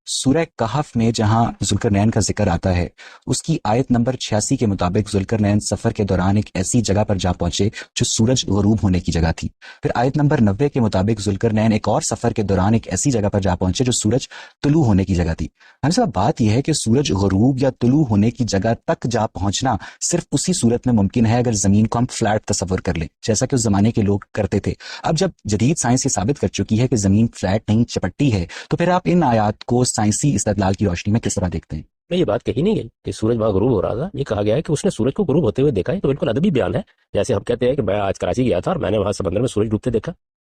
سورہ کہف میں جہاں ذوالقرنین کا ذکر آتا ہے، اس کی آیت نمبر 86 کے مطابق ذوالقرنین سفر کے دوران ایک ایسی جگہ پر جا پہنچے جو سورج غروب ہونے کی جگہ تھی۔ پھر آیت نمبر 90 کے مطابق ذوالقرنین ایک اور سفر کے دوران ایک ایسی جگہ پر جا پہنچے جو سورج طلوع ہونے کی جگہ تھی۔ صاحب بات یہ ہے کہ سورج غروب یا طلوع ہونے کی جگہ تک جا پہنچنا صرف اسی صورت میں ممکن ہے اگر زمین کو ہم فلیٹ تصور کر لیں، جیسا کہ اس زمانے کے لوگ کرتے تھے۔ اب جب جدید سائنس یہ ثابت کر چکی ہے کہ زمین فلیٹ نہیں چپٹی ہے، تو پھر آپ ان آیات کو سائنسی استدلال کی روشنی میں کس طرح دیکھتے ہیں؟ میں یہ بات کہی نہیں گئی کہ سورج وہاں غروب ہو رہا تھا، یہ کہا گیا ہے کہ اس نے سورج کو غروب ہوتے ہوئے دیکھا ہے، تو بالکل ادبی بیان ہے۔ جیسے ہم کہتے ہیں کہ میں آج کراچی گیا تھا اور میں نے وہاں سمندر میں سورج ڈوبتے دیکھا،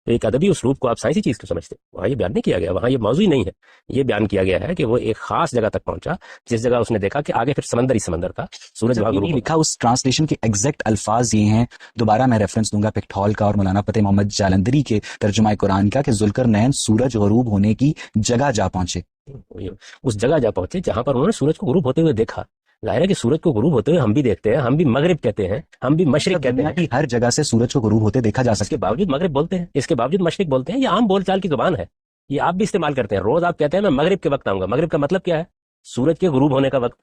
تو ایک ادبی اسلوب کو آپ سائنسی چیز کو سمجھتے ہیں، وہاں یہ بیان نہیں کیا گیا، وہاں یہ موضوع ہی نہیں ہے۔ یہ بیان کیا گیا ہے کہ وہ ایک خاص جگہ تک پہنچا جس جگہ اس نے دیکھا کہ آگے پھر سمندر ہی سمندر تھا، سورج وہاں غروب لکھا۔ اس ٹرانسلیشن کے ایگزیکٹ الفاظ یہ ہیں، دوبارہ میں ریفرنس دوں گا پکٹھول کا اور مولانا فتح محمد جالندری کے ترجمہ قرآن کا، کہ ذوالقرنین سورج غروب ہونے کی جگہ جا پہنچے، اس جگہ جا پہنچے جہاں پر انہوں نے سورج کو غروب ہوتے ہوئے دیکھا۔ ظاہر ہے کہ سورج کو غروب ہوتے ہوئے ہم بھی دیکھتے ہیں، ہم بھی مغرب کہتے ہیں، ہم بھی مشرق کہتے ہیں، ہر جگہ سے سورج کو غروب ہوتے دیکھا جا اس کے سکتا باوجود مغرب بولتے ہیں، اس کے باوجود مشرق بولتے ہیں۔ یہ عام بول چال کی زبان ہے، یہ آپ بھی استعمال کرتے ہیں۔ روز آپ کہتے ہیں میں مغرب کے وقت آؤں گا، مغرب کا مطلب کیا ہے؟ سورج کے غروب ہونے کا وقت،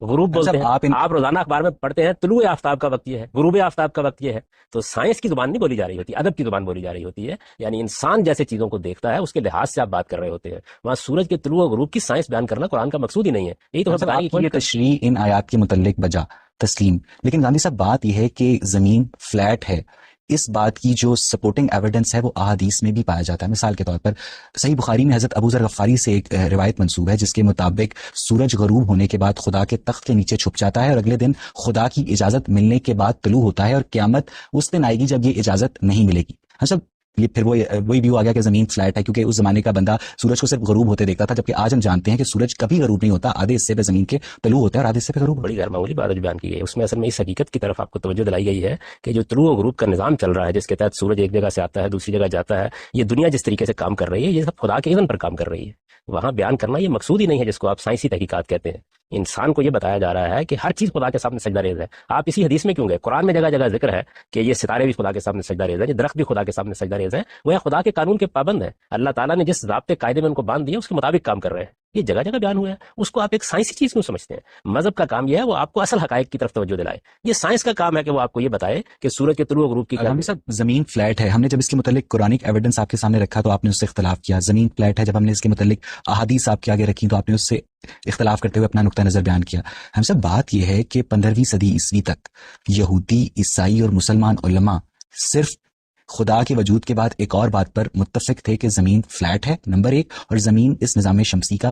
غروب بولتے ہیں۔ آپ روزانہ اخبار میں پڑھتے ہیں طلوع آفتاب کا وقت یہ ہے، غروب آفتاب کا وقت یہ ہے۔ تو سائنس کی زبان نہیں بولی جا رہی ہوتی، ادب کی زبان بولی جا رہی ہوتی ہے، یعنی انسان جیسے چیزوں کو دیکھتا ہے اس کے لحاظ سے آپ بات کر رہے ہوتے ہیں۔ وہاں سورج کے طلوع و غروب کی سائنس بیان کرنا قرآن کا مقصود ہی نہیں ہے۔ یہی تو ہے۔ یہ تشریح ان آیات کے متعلق بجا تسلیم، لیکن گاندھی صاحب بات یہ ہے کہ زمین فلیٹ ہے، اس بات کی جو سپورٹنگ ایویڈنس ہے وہ احادیث میں بھی پایا جاتا ہے۔ مثال کے طور پر صحیح بخاری میں حضرت ابو ذر غفاری سے ایک روایت منسوب ہے جس کے مطابق سورج غروب ہونے کے بعد خدا کے تخت کے نیچے چھپ جاتا ہے اور اگلے دن خدا کی اجازت ملنے کے بعد طلوع ہوتا ہے، اور قیامت اس دن آئے گی جب یہ اجازت نہیں ملے گی۔ یہ پھر وہی ویو آ گیا کہ زمین فلیٹ ہے، کیونکہ اس زمانے کا بندہ سورج کو صرف غروب ہوتے دیکھتا تھا، جبکہ آج ہم جانتے ہیں کہ سورج کبھی غروب نہیں ہوتا، آدھے حصے پہ زمین کے طلوع ہوتا ہے اور آدھے حصے پہ غروب۔ بڑی غیر معمولی بات جو بیان کی گئی ہے اس میں اصل میں اس حقیقت کی طرف آپ کو توجہ دلائی گئی ہے کہ جو طلوع و غروب کا نظام چل رہا ہے، جس کے تحت سورج ایک جگہ سے آتا ہے دوسری جگہ جاتا ہے، یہ دنیا جس طریقے سے کام کر رہی ہے یہ سب خدا کے اذن پر کام کر رہی ہے۔ وہاں بیان کرنا یہ مقصود ہی نہیں ہے جس کو آپ سائنسی تحقیقات کہتے ہیں۔ انسان کو یہ بتایا جا رہا ہے کہ ہر چیز خدا کے سامنے سجدہ ریز ہے۔ آپ اسی حدیث میں کیوں گئے؟ قرآن میں جگہ جگہ ذکر ہے کہ یہ ستارے بھی خدا کے سامنے سجدہ ریز ہیں، یہ درخت بھی خدا کے سامنے سجدہ ریز ہیں، وہ خدا کے قانون کے پابند ہیں۔ اللہ تعالیٰ نے جس ضابطے قاعدے میں ان کو باندھ دیا اس کے مطابق کام کر رہے ہیں۔ یہ جگہ جگہ بیان ہوا ہے، اس کو آپ ایک سائنسی چیز کیوں سمجھتے ہیں؟ مذہب کا کام یہ ہے وہ آپ کو اصل حقائق کی طرف توجہ دلائے۔ یہ سائنس کا کام ہے کہ وہ آپ کو یہ بتائے کہ سورج کے طلوع و غروب کی زمین فلیٹ ہے۔ ہم نے جب اس کے متعلق قرآنک ایویڈنس آپ کے سامنے رکھا تو آپ نے اس سے اختلاف کیا۔ زمین فلیٹ ہے، جب ہم نے اس کے متعلق احادیث آپ کے آگے رکھی تو آپ نے اس سے اختلاف کرتے ہوئے اپنا نقطہ نظر بیان کیا۔ ہم سب بات یہ ہے کہ 15ویں صدی عیسوی تک یہودی، عیسائی اور مسلمان علماء صرف خدا کے وجود کے بعد ایک اور بات پر متفق تھے کہ زمین فلیٹ ہے، نمبر ایک، اور زمین اس نظام شمسی کا